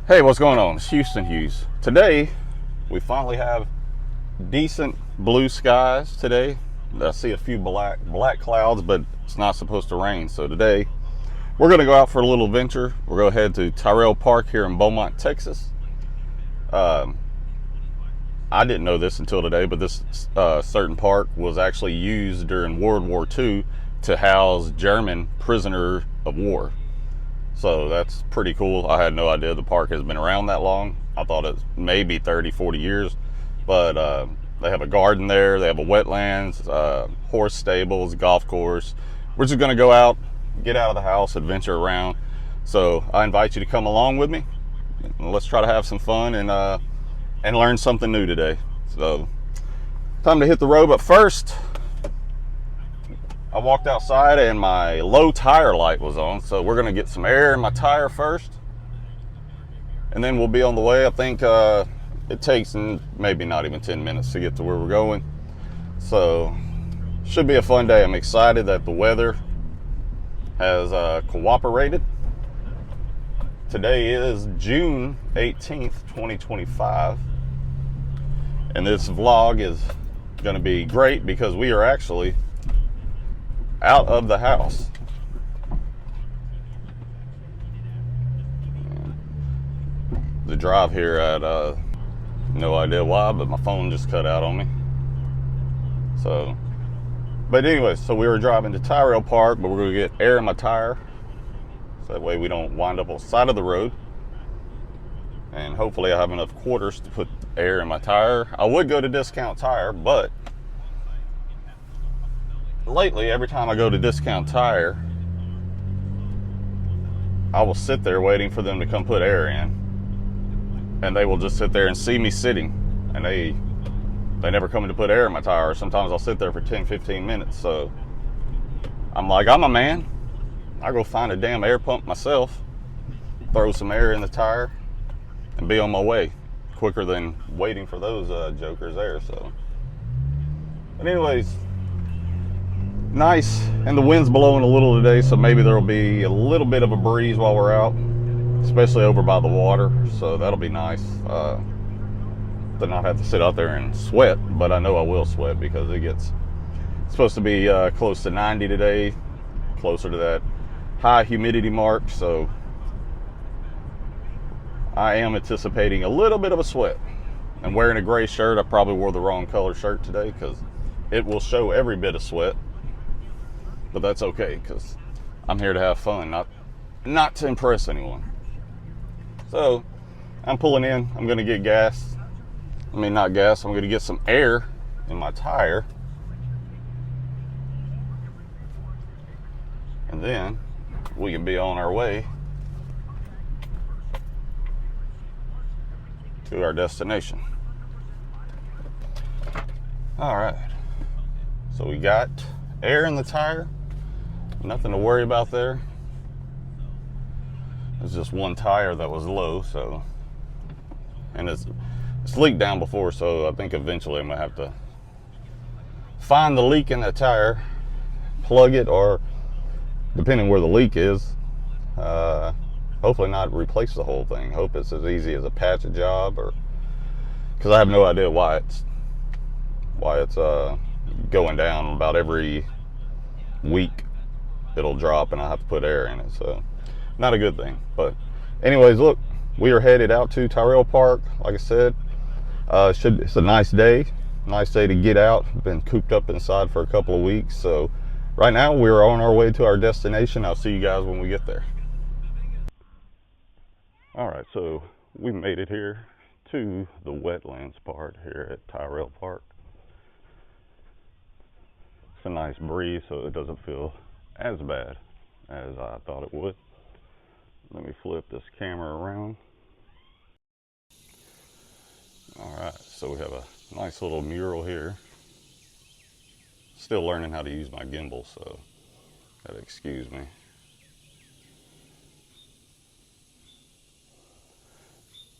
Hey, what's going on? It's Houston Hughes. Today, we finally have decent blue skies today. I see a few black clouds, but it's not supposed to rain. So today, we're going to go out for a little venture. We're going to head to Tyrrell Park here in Beaumont, Texas. I didn't know this until today, but this certain park was actually used during World War II to house German prisoners of war. So that's pretty cool. I had no idea the park has been around that long. I thought it's maybe 30, 40 years. But they have a garden there. They have a wetlands, horse stables, golf course. We're just going to go out, get out of the house, adventure around. So I invite you to come along with me. Let's try to have some fun and learn something new today. So time to hit the road. But first, I walked outside and my low tire light was on, so we're gonna get some air in my tire first, and then we'll be on the way. I think it takes maybe not even 10 minutes to get to where we're going, so should be a fun day. I'm excited that the weather has cooperated. Today is June 18th, 2025, and this vlog is gonna be great because we are actually out of the house. The drive here, I had no idea why, but my phone just cut out on me. So, but anyway, so we were driving to Tyrrell Park, but we're going to get air in my tire, so that way we don't wind up on the side of the road. And hopefully I have enough quarters to put air in my tire. I would go to Discount Tire, but lately, every time I go to Discount Tire, I will sit there waiting for them to come put air in, and they will just sit there and see me sitting, and they never come in to put air in my tire. Sometimes I'll sit there for 10-15 minutes. So I'm like, I'm a man, I'll go find a damn air pump myself, throw some air in the tire, and be on my way quicker than waiting for those jokers there. So, but anyways, nice, and the wind's blowing a little today, so maybe there'll be a little bit of a breeze while we're out, especially over by the water. So that'll be nice to not have to sit out there and sweat. But I know I will sweat because it's supposed to be close to 90 today, closer to that high humidity mark. So I am anticipating a little bit of a sweat. And wearing a gray shirt, I probably wore the wrong color shirt today because it will show every bit of sweat. But that's okay, because I'm here to have fun, not to impress anyone. So I'm pulling in. I'm going to get gas. I mean, not gas. I'm going to get some air in my tire. And then we can be on our way to our destination. All right. So we got air in the tire. Nothing to worry about there. There's just one tire that was low, so, and it's leaked down before, so I think eventually I'm gonna have to find the leak in that tire, plug it, or depending where the leak is, hopefully not replace the whole thing. Hope it's as easy as a patch job, or because I have no idea why it's going down. About every week it'll drop and I have to put air in it, so not a good thing. But anyways, look, we are headed out to Tyrrell Park. Like I said, it's a nice day to get out. Been cooped up inside for a couple of weeks, so right now we're on our way to our destination. I'll see you guys when we get there. All right, so we made it here to the wetlands part here at Tyrrell Park. It's a nice breeze, so it doesn't feel as bad as I thought it would. Let me flip this camera around. All right, so we have a nice little mural here. Still learning how to use my gimbal, so gotta excuse me.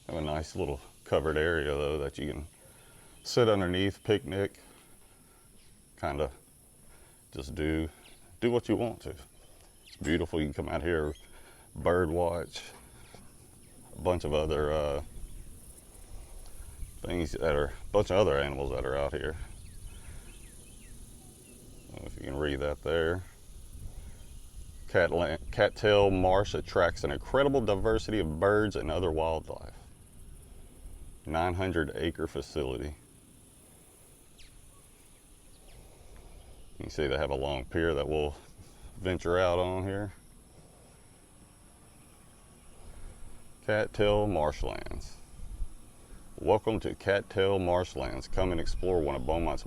Have a nice little covered area though that you can sit underneath, picnic, kind of just do what you want to. It's beautiful. You can come out here, bird watch, a bunch of other things that are, a bunch of other animals that are out here. I don't know if you can read that there. Cattail Marsh attracts an incredible diversity of birds and other wildlife. 900-acre facility. You can see they have a long pier that we'll venture out on here. Cattail Marshlands. Welcome to Cattail Marshlands. Come and explore one of Beaumont's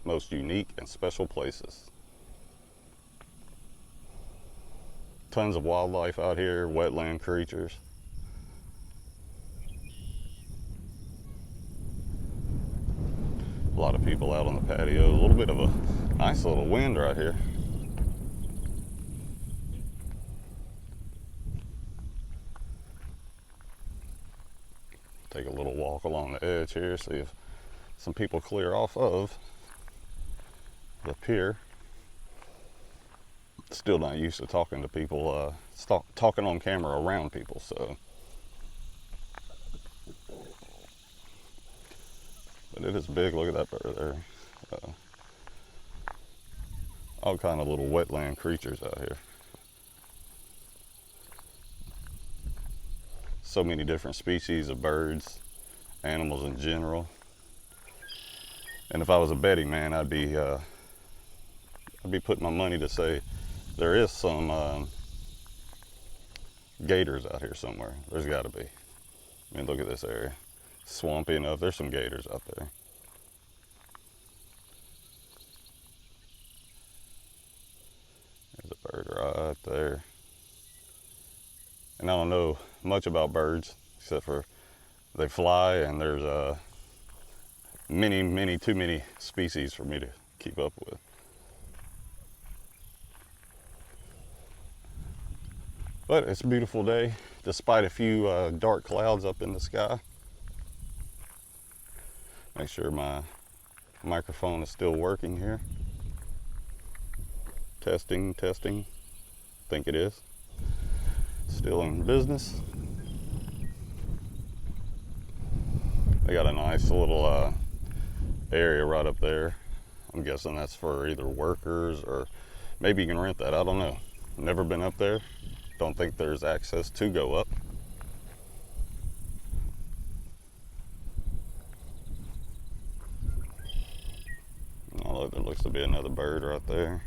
most unique and special places. Tons of wildlife out here, wetland creatures. A lot of people out on the patio. A little bit of a nice little wind right here. Take a little walk along the edge here, see if some people clear off of the pier. Still not used to talking to people, talking on camera around people, so. But it is big. Look at that bird there. All kind of little wetland creatures out here. So many different species of birds, animals in general. And if I was a betting man, I'd be putting my money to say there is some gators out here somewhere. There's got to be. I mean, look at this area. Swampy enough. There's some gators out there. There's a bird right there. And I don't know much about birds, except for they fly, and there's too many species for me to keep up with. But it's a beautiful day, despite a few dark clouds up in the sky. Make sure my microphone is still working here. Testing, testing. Think it is. Still in business. They got a nice little area right up there. I'm guessing that's for either workers or maybe you can rent that. I don't know. Never been up there. Don't think there's access to go up. Oh, look, there looks to be another bird right there.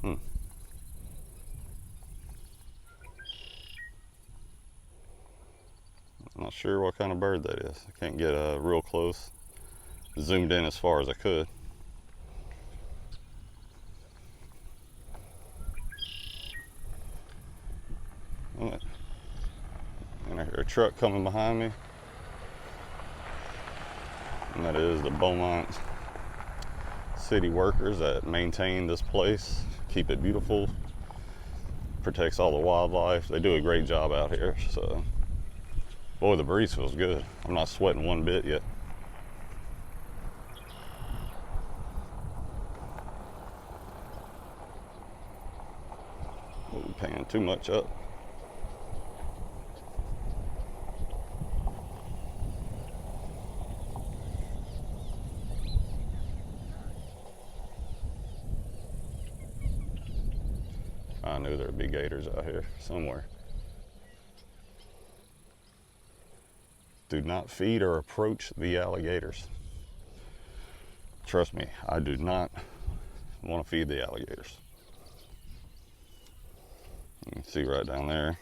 I'm not sure what kind of bird that is. I can't get real close. Zoomed in as far as I could. And I hear a truck coming behind me. And that is the Beaumont city workers that maintain this place, keep it beautiful, protects all the wildlife. They do a great job out here. So, boy, the breeze feels good. I'm not sweating one bit yet. Ooh, paying too much up. I knew there'd be gators out here somewhere. Do not feed or approach the alligators. Trust me, I do not want to feed the alligators. You can see right down there.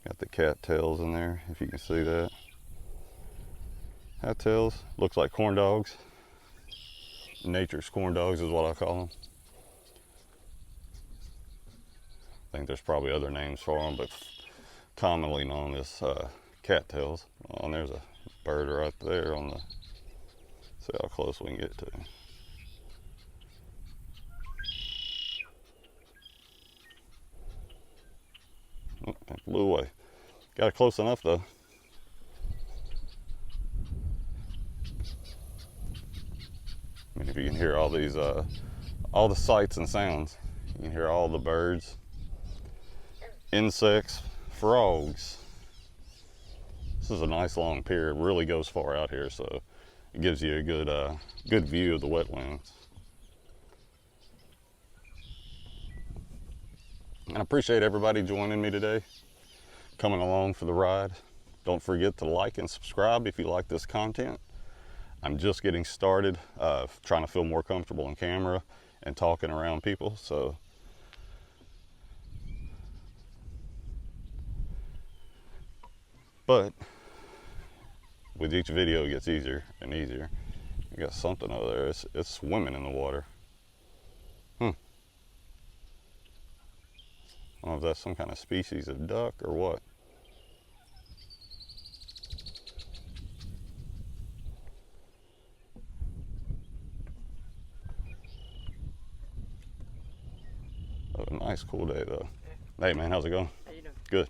Got the cattails in there, if you can see that. Cattails, looks like corn dogs. Nature's corn dogs is what I call them. I think there's probably other names for them, but commonly known as cattails. Oh, and there's a bird right there on the, see how close we can get to him. Oh, it flew away. Got it close enough though. I mean, if you can hear all these, all the sights and sounds. You can hear all the birds, insects, frogs. This is a nice long pier. It really goes far out here, so it gives you a good view of the wetlands. And I appreciate everybody joining me today, coming along for the ride. Don't forget to like and subscribe if you like this content. I'm just getting started, trying to feel more comfortable on camera and talking around people. So but with each video it gets easier and easier. You got something over there. It's swimming in the water. I don't know if that's some kind of species of duck or what. Oh, a nice cool day though. Hey man, how's it going? How you doing? Good.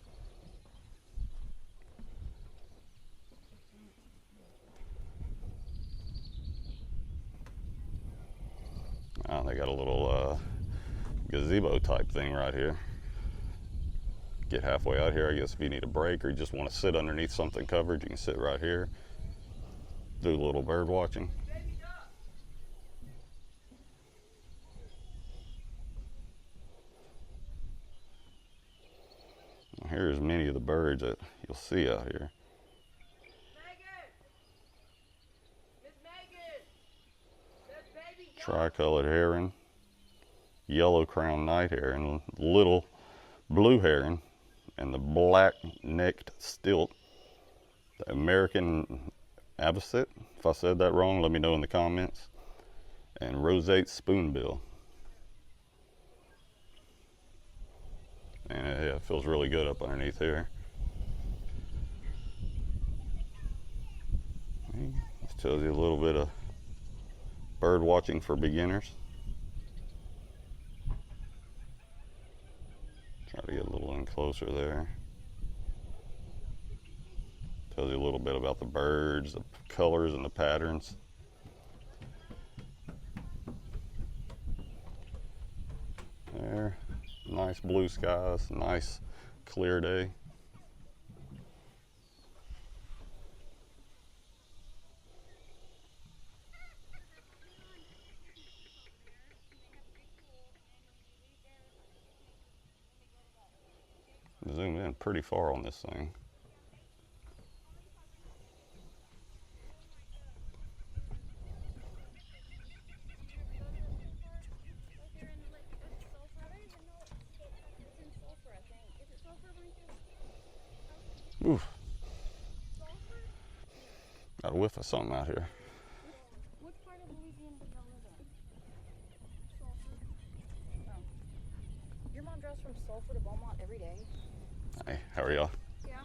Oh, they got a little gazebo type thing right here. Get halfway out here, I guess if you need a break or you just want to sit underneath something covered, you can sit right here. Do a little bird watching. Here's many of the birds that you'll see out here. Tricolored heron, yellow crowned night heron, little blue heron, and the black-necked stilt, the American avocet. If I said that wrong, let me know in the comments. And roseate spoonbill. And yeah, it feels really good up underneath here. This tells you a little bit of bird watching for beginners. Try to get a little in closer there. Tells you a little bit about the birds, the colors and the patterns. There, nice blue skies, nice clear day. Zoom in pretty far on this thing. Oof. Got a whiff of something out here. Which part of Louisiana do y'all live in? Sulphur. Oh. Your mom drives from Sulphur to Beaumont every day? Hey, how are y'all? Yeah.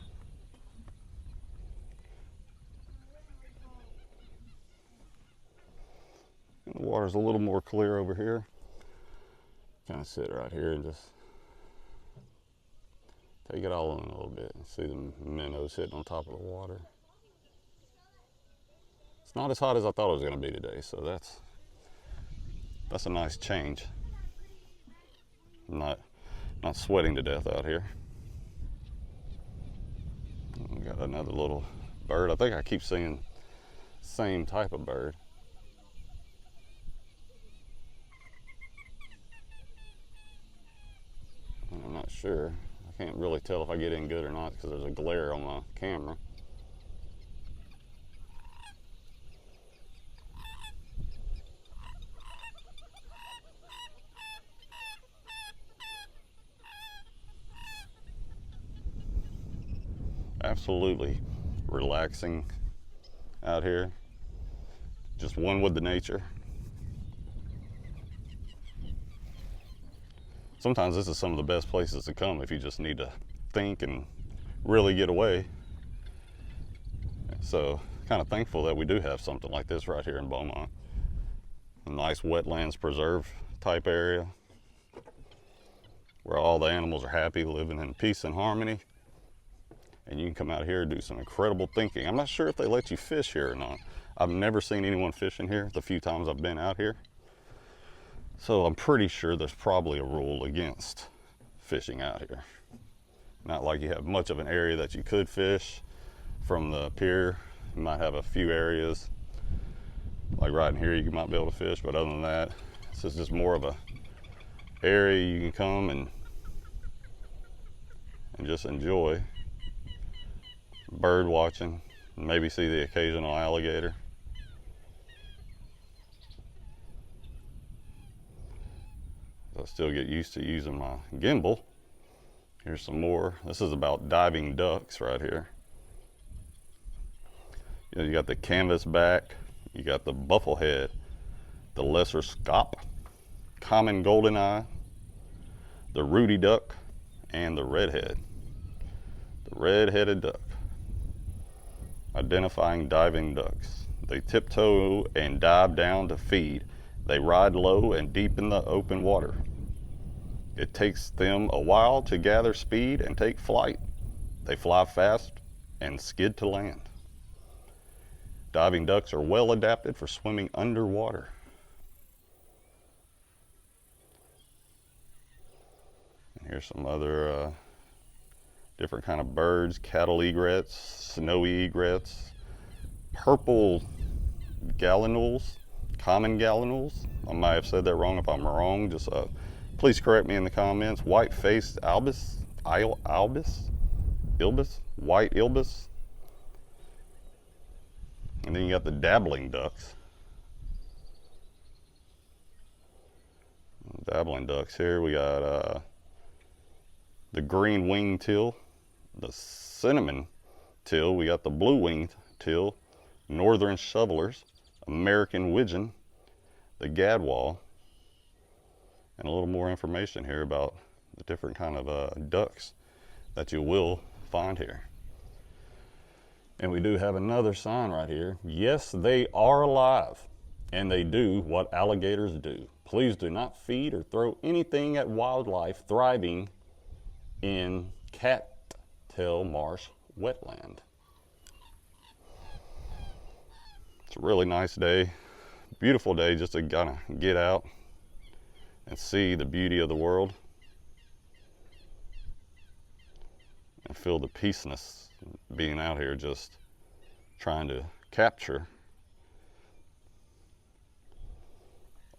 The water's a little more clear over here. Kind of sit right here and just take it all in a little bit and see the minnows hitting on top of the water. It's not as hot as I thought it was going to be today, so that's a nice change. I'm not sweating to death out here. We got another little bird. I think I keep seeing the same type of bird. I'm not sure. I can't really tell if I get in good or not because there's a glare on my camera. Absolutely relaxing out here. Just one with the nature. Sometimes this is some of the best places to come if you just need to think and really get away. So kind of thankful that we do have something like this right here in Beaumont. A nice wetlands preserve type area where all the animals are happy, living in peace and harmony. And you can come out here and do some incredible thinking. I'm not sure if they let you fish here or not. I've never seen anyone fishing here the few times I've been out here. So I'm pretty sure there's probably a rule against fishing out here. Not like you have much of an area that you could fish from the pier. You might have a few areas, like right in here you might be able to fish, but other than that, this is just more of a area you can come and just enjoy bird watching, maybe see the occasional alligator. I still get used to using my gimbal. Here's some more. This is about diving ducks right here. You got the canvasback, you got the bufflehead, the lesser scaup, common goldeneye, the ruddy duck, and the redhead. The red-headed duck. Identifying diving ducks. They tiptoe and dive down to feed. They ride low and deep in the open water. It takes them a while to gather speed and take flight. They fly fast and skid to land. Diving ducks are well adapted for swimming underwater. And here's some other different kind of birds. Cattle egrets, snowy egrets, purple gallinules, common gallinules. I might have said that wrong. If I'm wrong, just please correct me in the comments. White-faced albus, white ilbus. And then you got the dabbling ducks. Dabbling ducks here. We got the green winged teal, the cinnamon teal. We got the blue winged teal, northern shovelers, American widgeon, the gadwall, and a little more information here about the different kind of ducks that you will find here. And we do have another sign right here. Yes, they are alive, and they do what alligators do. Please do not feed or throw anything at wildlife thriving in cattail marsh wetland. It's a really nice day, beautiful day just to kind of get out and see the beauty of the world and feel the peaceness being out here, just trying to capture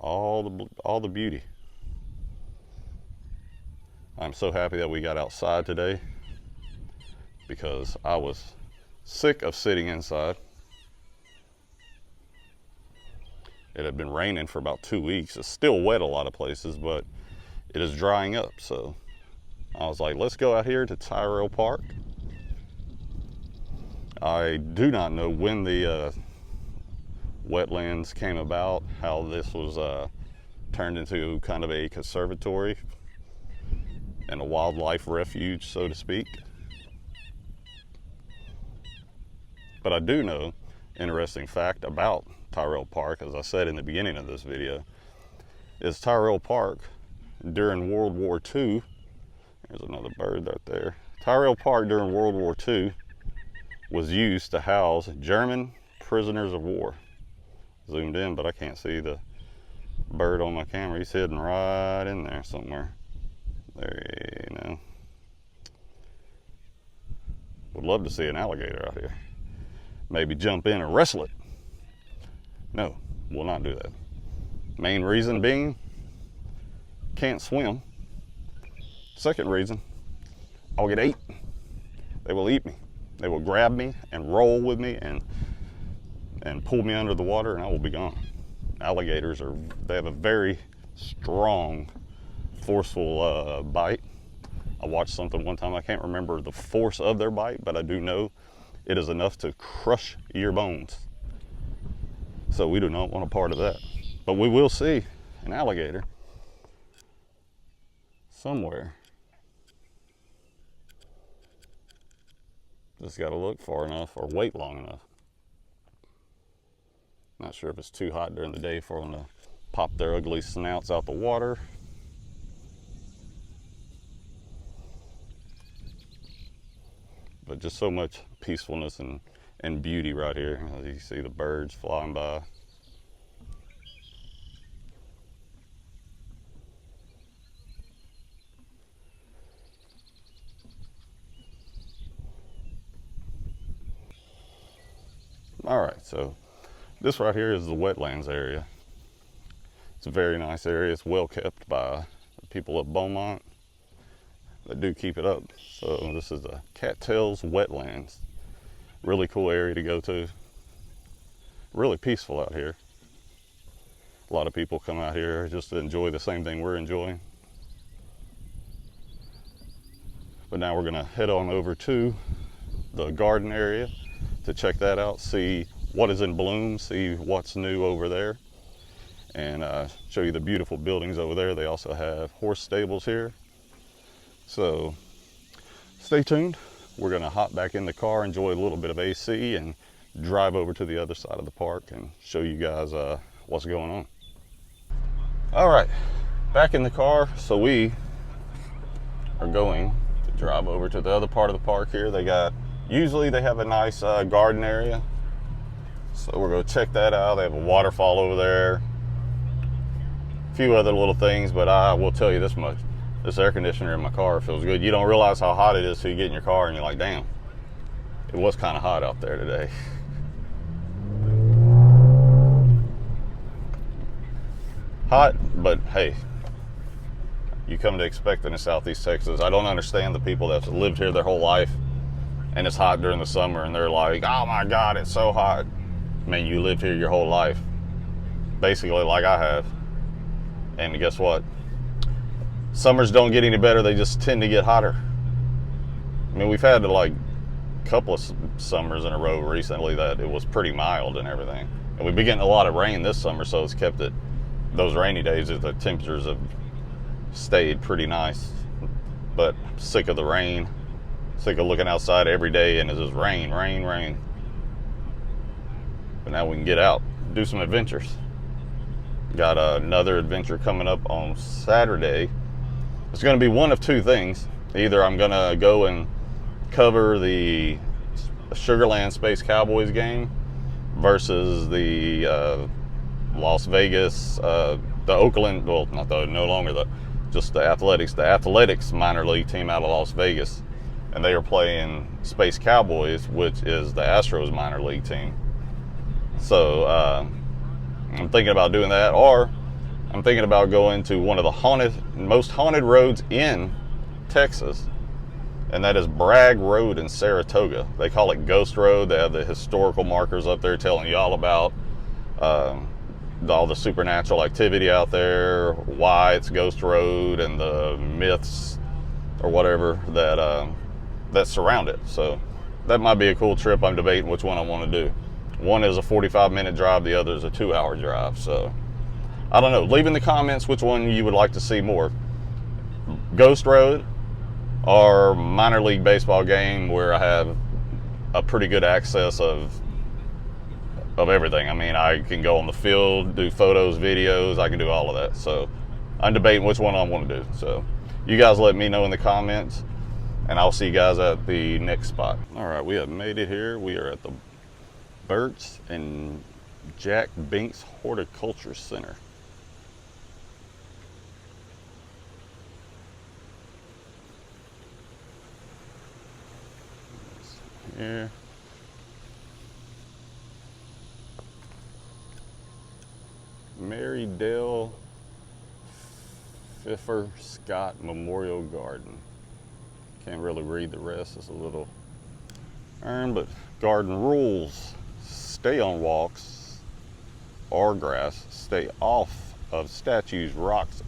all the beauty. I'm so happy that we got outside today because I was sick of sitting inside. It had been raining for about 2 weeks. It's still wet a lot of places, but it is drying up. So I was like, let's go out here to Tyrrell Park. I do not know when the wetlands came about, how this was turned into kind of a conservatory and a wildlife refuge, so to speak. But I do know, interesting fact about Tyrrell Park, as I said in the beginning of this video, is Tyrrell Park during World War II, there's another bird right there. Tyrrell Park during World War II was used to house German prisoners of war. Zoomed in, but I can't see the bird on my camera. He's hidden right in there somewhere. There, you know. Would love to see an alligator out here. Maybe jump in and wrestle it. No, will not do that. Main reason being, can't swim. Second reason, I'll get ate. They will eat me. They will grab me and roll with me and pull me under the water, and I will be gone. Alligators they have a very strong, forceful bite. I watched something one time, I can't remember the force of their bite, but I do know it is enough to crush your bones. So we do not want a part of that. But we will see an alligator somewhere. Just got to look far enough or wait long enough. Not sure if it's too hot during the day for them to pop their ugly snouts out the water. But just so much peacefulness and beauty right here. As you see the birds flying by. All right, so this right here is the wetlands area. It's a very nice area. It's well kept by the people of Beaumont. They do keep it up. So this is the Cattails Wetlands. Really cool area to go to. Really peaceful out here. A lot of people come out here just to enjoy the same thing we're enjoying. But now we're gonna head on over to the garden area to check that out, see what is in bloom, see what's new over there, and show you the beautiful buildings over there. They also have horse stables here. So stay tuned. We're gonna hop back in the car, enjoy a little bit of AC, and drive over to the other side of the park and show you guys what's going on. All right, back in the car. So we are going to drive over to the other part of the park here. Usually they have a nice garden area. So we're gonna check that out. They have a waterfall over there. A few other little things, but I will tell you this much. This air conditioner in my car feels good. You don't realize how hot it is till you get in your car and you're like, damn, it was kind of hot out there today. Hot, but hey, you come to expect it in Southeast Texas. I don't understand the people that have lived here their whole life and it's hot during the summer and they're like, oh my God, it's so hot. Man, you lived here your whole life, basically like I have. And guess what? Summers don't get any better, they just tend to get hotter. I mean, we've had like a couple of summers in a row recently that it was pretty mild and everything. And we've been getting a lot of rain this summer, so it's kept it, those rainy days, the temperatures have stayed pretty nice. But I'm sick of the rain, sick of looking outside every day and it's just rain, rain, rain. But now we can get out, do some adventures. Got another adventure coming up on Saturday. It's going to be one of two things. Either I'm going to go and cover the Sugarland Space Cowboys game versus the Las Vegas, the Oakland, well, not the, no longer the, just the athletics minor league team out of Las Vegas. And they are playing Space Cowboys, which is the Astros minor league team. So I'm thinking about doing that, or I'm thinking about going to one of the most haunted roads in Texas, and that is Bragg Road in Saratoga. They call it Ghost Road. They have the historical markers up there telling you all about all the supernatural activity out there, why it's Ghost Road, and the myths or whatever that surround it. So that might be a cool trip. I'm debating which one I want to do. One is a 45-minute drive, the other is a 2-hour drive. So I don't know. Leave in the comments which one you would like to see more. Ghost Road or minor league baseball game where I have a pretty good access of everything. I mean, I can go on the field, do photos, videos, I can do all of that. So I'm debating which one I want to do. So you guys let me know in the comments, and I'll see you guys at the next spot. All right, we have made it here. We are at the Burt's and Jack Binks Horticulture Center. Here. Mary Dale Pfeffer Scott Memorial Garden. Can't really read the rest, it's a little but garden rules: stay on walks or grass, stay off of statues, rocks,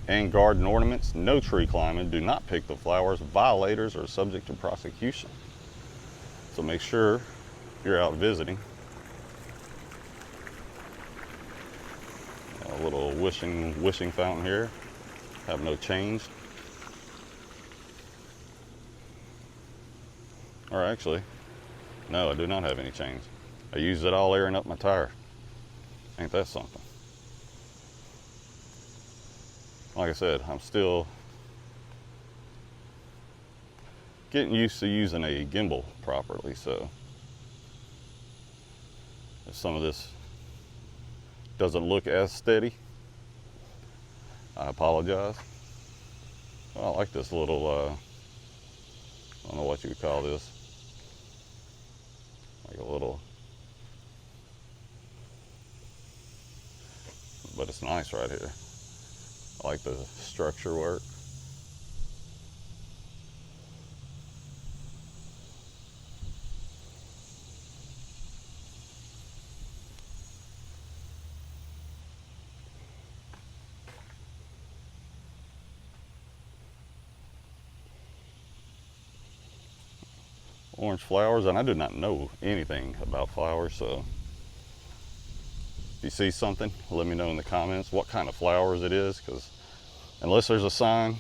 and garden ornaments, no tree climbing, do not pick the flowers, violators are subject to prosecution. So make sure you're out visiting. A little wishing fountain here. Have no change. Or actually, no, I do not have any change. I used it all airing up my tire. Ain't that something? Like I said, I'm still getting used to using a gimbal properly, so if some of this doesn't look as steady, I apologize. Well, I like this little, I don't know what you would call this, like a little looks nice right here. I like the structure work. Orange flowers, and I do not know anything about flowers, so if you see something, let me know in the comments what kind of flowers it is, because unless there's a sign,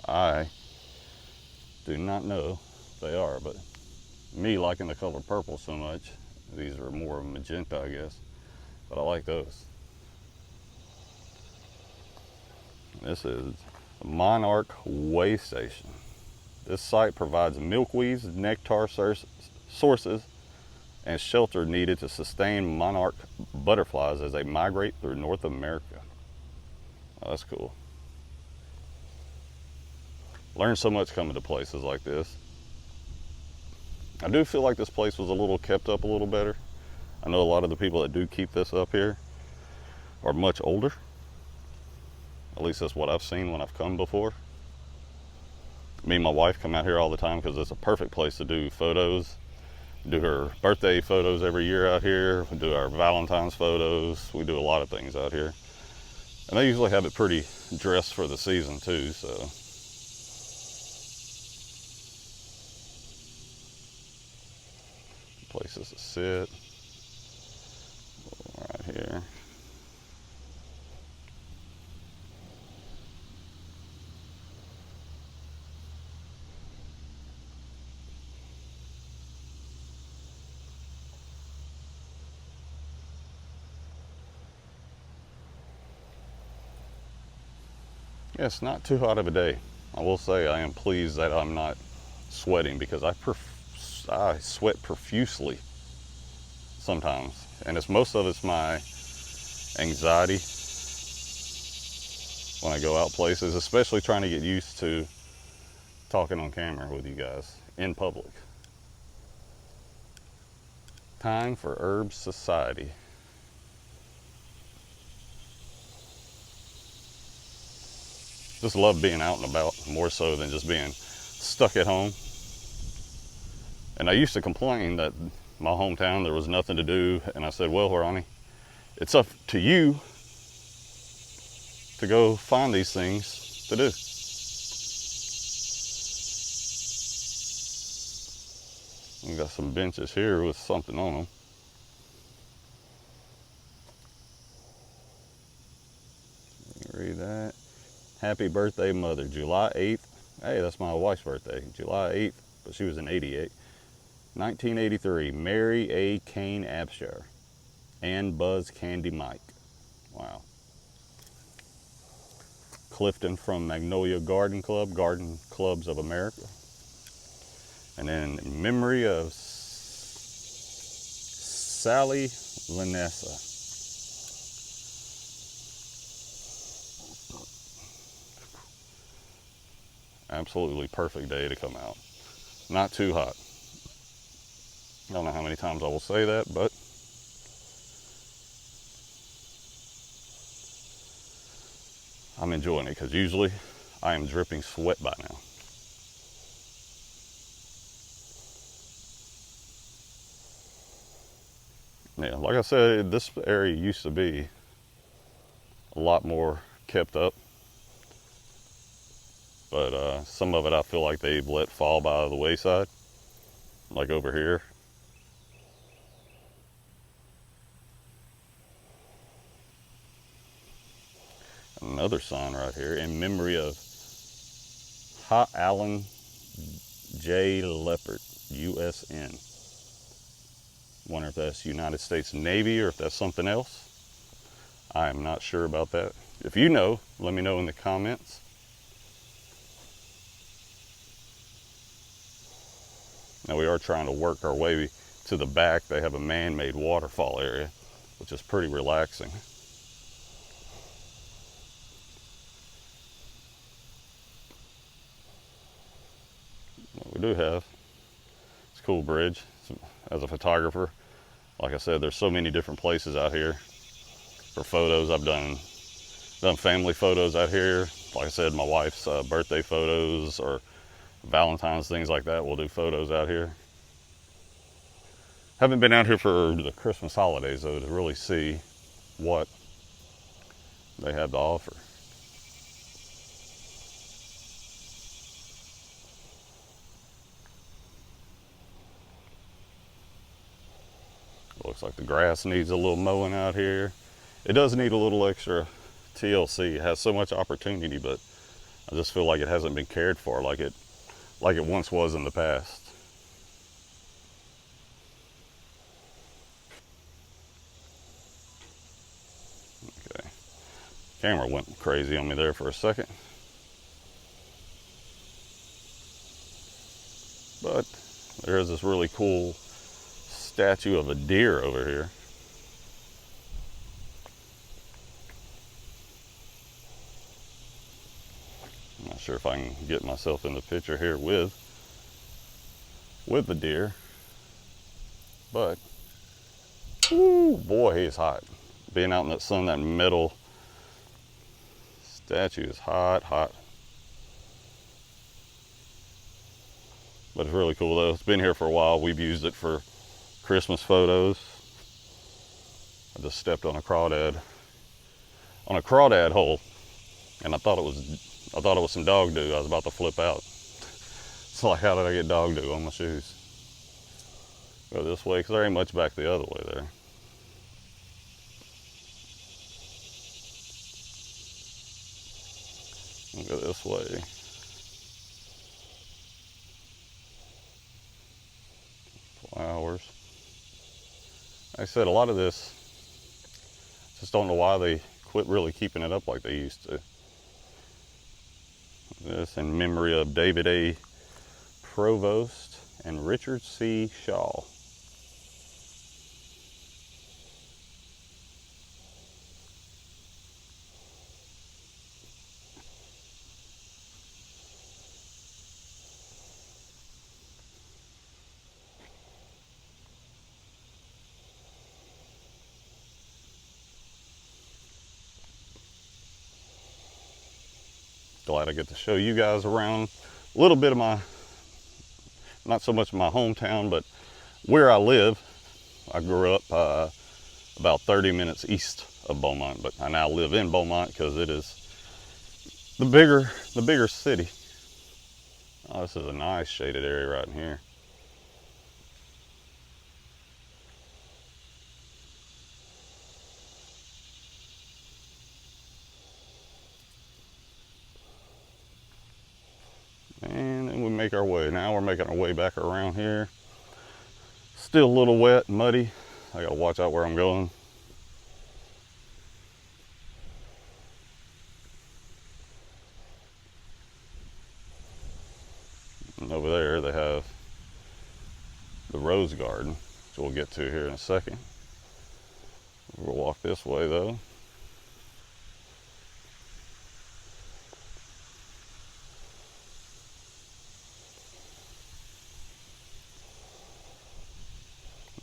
I do not know they are. But me liking the color purple so much, these are more of magenta, I guess, but I like those. This is Monarch Way Station. This site provides milkweeds, nectar sources, and shelter needed to sustain monarch butterflies as they migrate through North America. Oh, that's cool. Learn so much coming to places like this. I do feel like this place was a little kept up a little better. I know a lot of the people that do keep this up here are much older. At least that's what I've seen when I've come before. Me and my wife come out here all the time because it's a perfect place to do photos. Do her birthday photos every year out here. We do our Valentine's photos. We do a lot of things out here. And they usually have it pretty dressed for the season too, so. Places to sit. Right here. Yeah, it's not too hot of a day. I will say I am pleased that I'm not sweating, because I sweat profusely sometimes, and most of it's my anxiety when I go out places, especially trying to get used to talking on camera with you guys in public. Time for Herb Society. Just love being out and about, more so than just being stuck at home. And I used to complain that my hometown there was nothing to do, and I said, well, Ronnie, it's up to you to go find these things to do. We got some benches here with something on them. Read that. Happy birthday, Mother. July 8th. Hey, that's my wife's birthday. July 8th, but she was in 88. 1983. Mary A. Kane Abshire. And Buzz Candy Mike. Wow. Clifton from Magnolia Garden Club, Garden Clubs of America. And then in memory of Sally Lanessa. Absolutely perfect day to come out. Not too hot. I don't know how many times I will say that, but I'm enjoying it, because usually I am dripping sweat by now. Yeah, like I said, this area used to be a lot more kept up. But some of it I feel like they've let fall by the wayside, like over here. Another sign right here in memory of Alan J. Leopard, USN. Wonder if that's United States Navy or if that's something else. I am not sure about that. If you know, let me know in the comments. Now we are trying to work our way to the back. They have a man-made waterfall area, which is pretty relaxing. What we do have, it's a cool bridge. As a photographer, like I said, there's so many different places out here for photos. I've done Done family photos out here. Like I said, my wife's birthday photos or Valentine's, things like that. We'll do photos out here. Haven't been out here for the Christmas holidays though to really see what they have to offer. Looks like the grass needs a little mowing out here. It does need a little extra TLC. It has so much opportunity, but I just feel like it hasn't been cared for like it once was in the past. Okay. Camera went crazy on me there for a second. But there is this really cool statue of a deer over here. I'm not sure if I can get myself in the picture here with the deer, but ooh, boy, he's hot. Being out in that sun, that metal statue is hot, hot. But it's really cool though. It's been here for a while. We've used it for Christmas photos. I just stepped on a crawdad hole, and I thought it was some dog doo. I was about to flip out. It's like, how did I get dog doo on my shoes? Go this way, because there ain't much back the other way there. I'll go this way. Flowers. Like I said, a lot of this, just don't know why they quit really keeping it up like they used to. This in memory of David A. Provost and Richard C. Shaw. Glad I get to show you guys around a little bit of my, not so much my hometown, but where I live. I grew up about 30 minutes east of Beaumont, but I now live in Beaumont because it is the bigger city. Oh, this is a nice shaded area right in here. And then we make our way. Now we're making our way back around here. Still a little wet, muddy. I gotta watch out where I'm going. And over there they have the rose garden, which we'll get to here in a second. We'll walk this way though.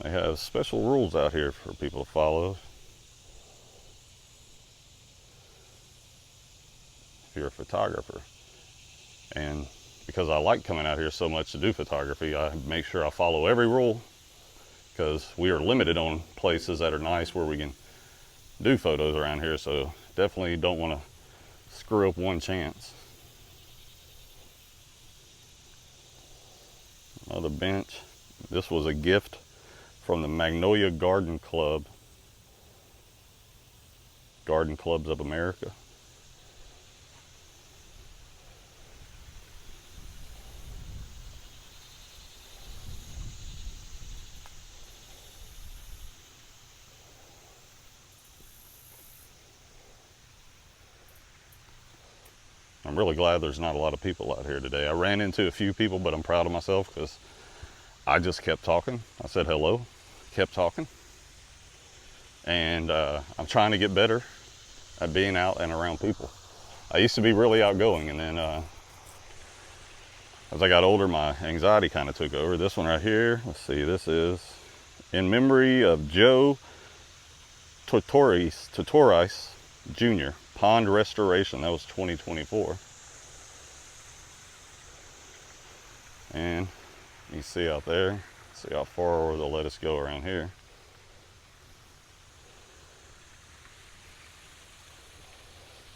They have special rules out here for people to follow. If you're a photographer. And because I like coming out here so much to do photography, I make sure I follow every rule, because we are limited on places that are nice where we can do photos around here. So definitely don't want to screw up one chance. Another bench. This was a gift from the Magnolia Garden Club, Garden Clubs of America. I'm really glad there's not a lot of people out here today. I ran into a few people, but I'm proud of myself because I just kept talking. I said hello, kept talking. And I'm trying to get better at being out and around people. I used to be really outgoing, and then as I got older, my anxiety kind of took over. This one right here, let's see, this is in memory of Joe Tortoris Jr., Pond restoration, that was 2024. And you see out there, see how far they'll let us go around here.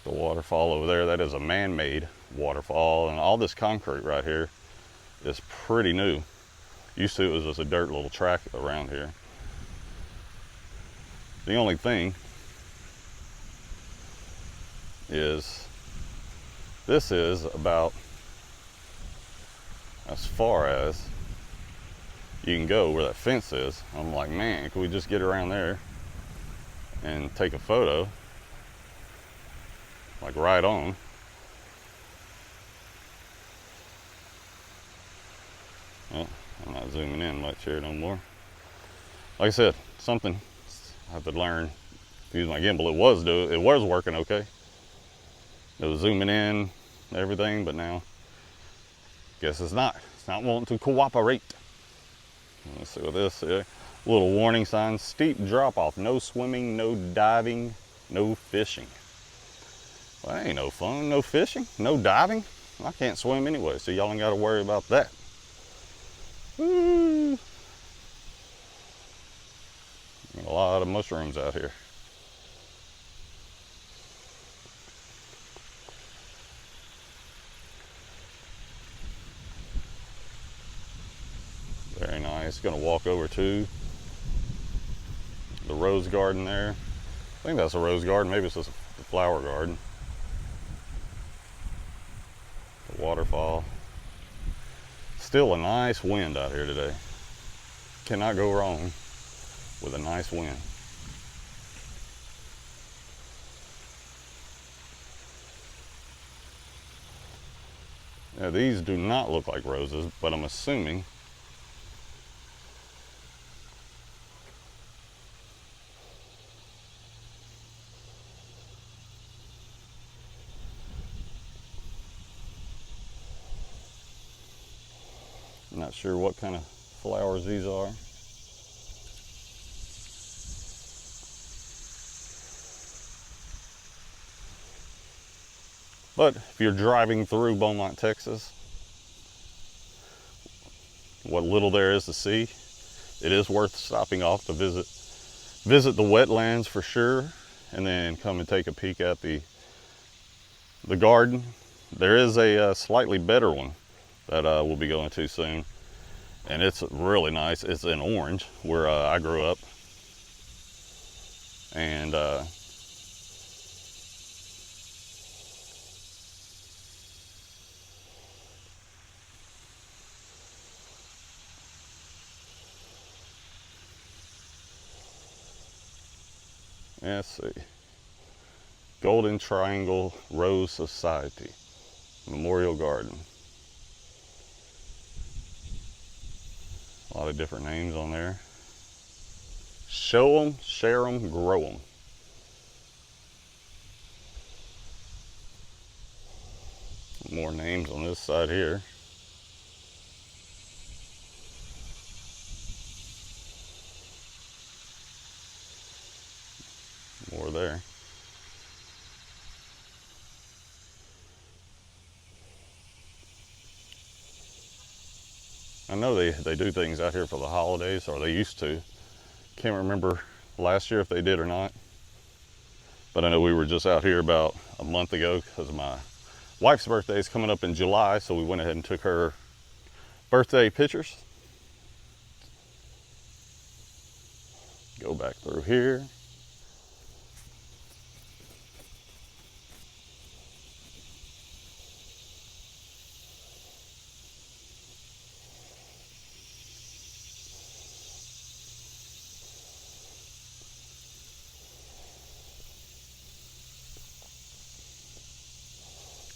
The waterfall over there, that is a man-made waterfall, and all this concrete right here is pretty new. Used to, it was just a dirt little track around here. The only thing is, this is about as far as you can go where that fence is. I'm like, man, can we just get around there and take a photo? Like right on. Well, I'm not zooming in much here no more. Like I said, something I have to learn to use my gimbal. It was working okay. It was zooming in, everything, but now guess it's not. It's not wanting to cooperate. Let's see what this is. Little warning sign: steep drop off. No swimming, no diving, no fishing. Well, that ain't no fun. No fishing, no diving. I can't swim anyway, so y'all ain't got to worry about that. Woo. A lot of mushrooms out here. Very nice. Gonna walk over to the rose garden there. I think that's a rose garden. Maybe it's just the flower garden. The waterfall. Still a nice wind out here today. Cannot go wrong with a nice wind. Now, these do not look like roses, but I'm assuming I'm not sure what kind of flowers these are. But if you're driving through Beaumont, Texas, what little there is to see, it is worth stopping off to visit the wetlands for sure, and then come and take a peek at the garden. There is a slightly better one that we'll be going to soon, and it's really nice. It's in Orange, where I grew up, and let's see, Golden Triangle Rose Society Memorial Garden. A lot of different names on there. Show 'em, share 'em, grow 'em. More names on this side here. More there. I know they do things out here for the holidays, or they used to. Can't remember last year if they did or not. But I know we were just out here about a month ago because my wife's birthday is coming up in July, so we went ahead and took her birthday pictures. Go back through here.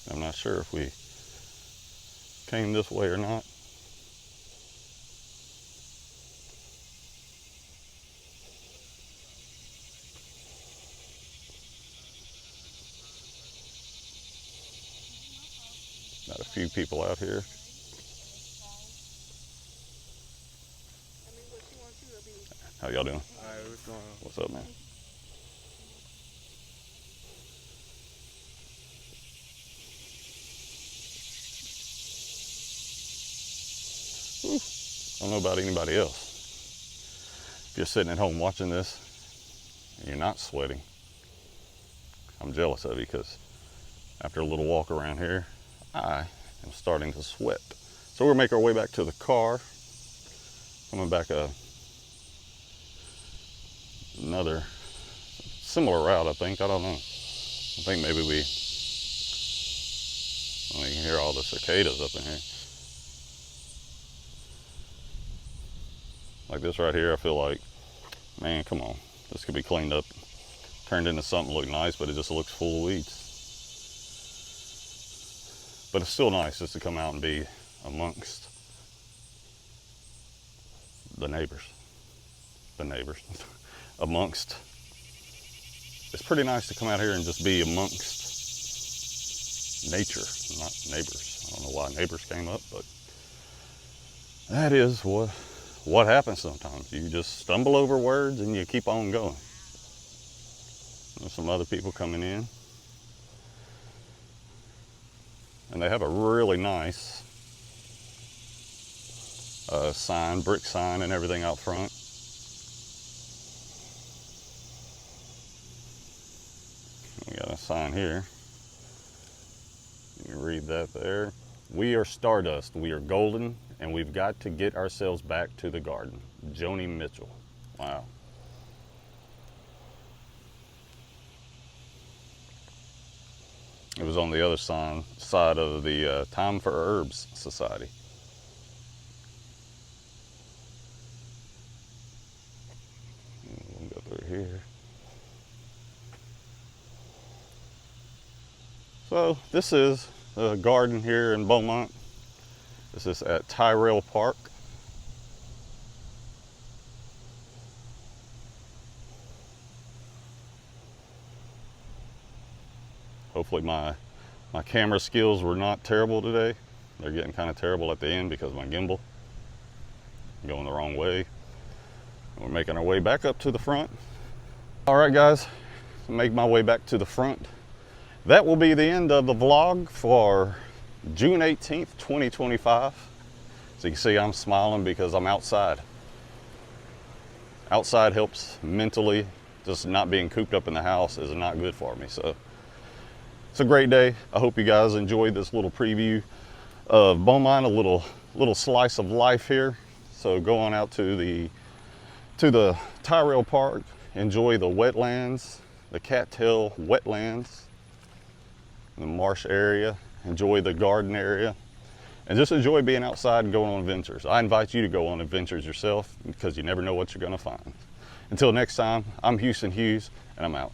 I'm not sure if we came this way or not. Got a few people out here. How y'all doing? Alright, what's going on? What's up, man? I don't know about anybody else. If you're sitting at home watching this and you're not sweating, I'm jealous of you, because after a little walk around here, I am starting to sweat. So we'll make our way back to the car. Coming back another similar route, I think. I don't know. I think maybe you can hear all the cicadas up in here. Like this right here, I feel like, man, come on. This could be cleaned up, turned into something look nice, but it just looks full of weeds. But it's still nice just to come out and be amongst the neighbors. Amongst. It's pretty nice to come out here and just be amongst nature, not neighbors. I don't know why neighbors came up, but that is what happens sometimes. You just stumble over words and you keep on going. There's some other people coming in. And they have a really nice sign, brick sign and everything out front. We got a sign here. You can read that there. We are stardust, we are golden, and we've got to get ourselves back to the garden. Joni Mitchell. Wow. It was on the other side of the Time for Herbs Society. We'll go through here. So this is a garden here in Beaumont. This is at Tyrrell Park. Hopefully my camera skills were not terrible today. They're getting kind of terrible at the end because of my gimbal. I'm going the wrong way. We're making our way back up to the front. All right, guys, make my way back to the front. That will be the end of the vlog for June 18th, 2025. So you can see I'm smiling because I'm outside. Outside helps mentally. Just not being cooped up in the house is not good for me. So it's a great day. I hope you guys enjoyed this little preview of Beaumont, a little slice of life here. So go on out to the Tyrrell Park, enjoy the wetlands, the cattail wetlands, the marsh area, enjoy the garden area, and just enjoy being outside and going on adventures. I invite you to go on adventures yourself because you never know what you're going to find. Until next time, I'm Houston Hughes, and I'm out.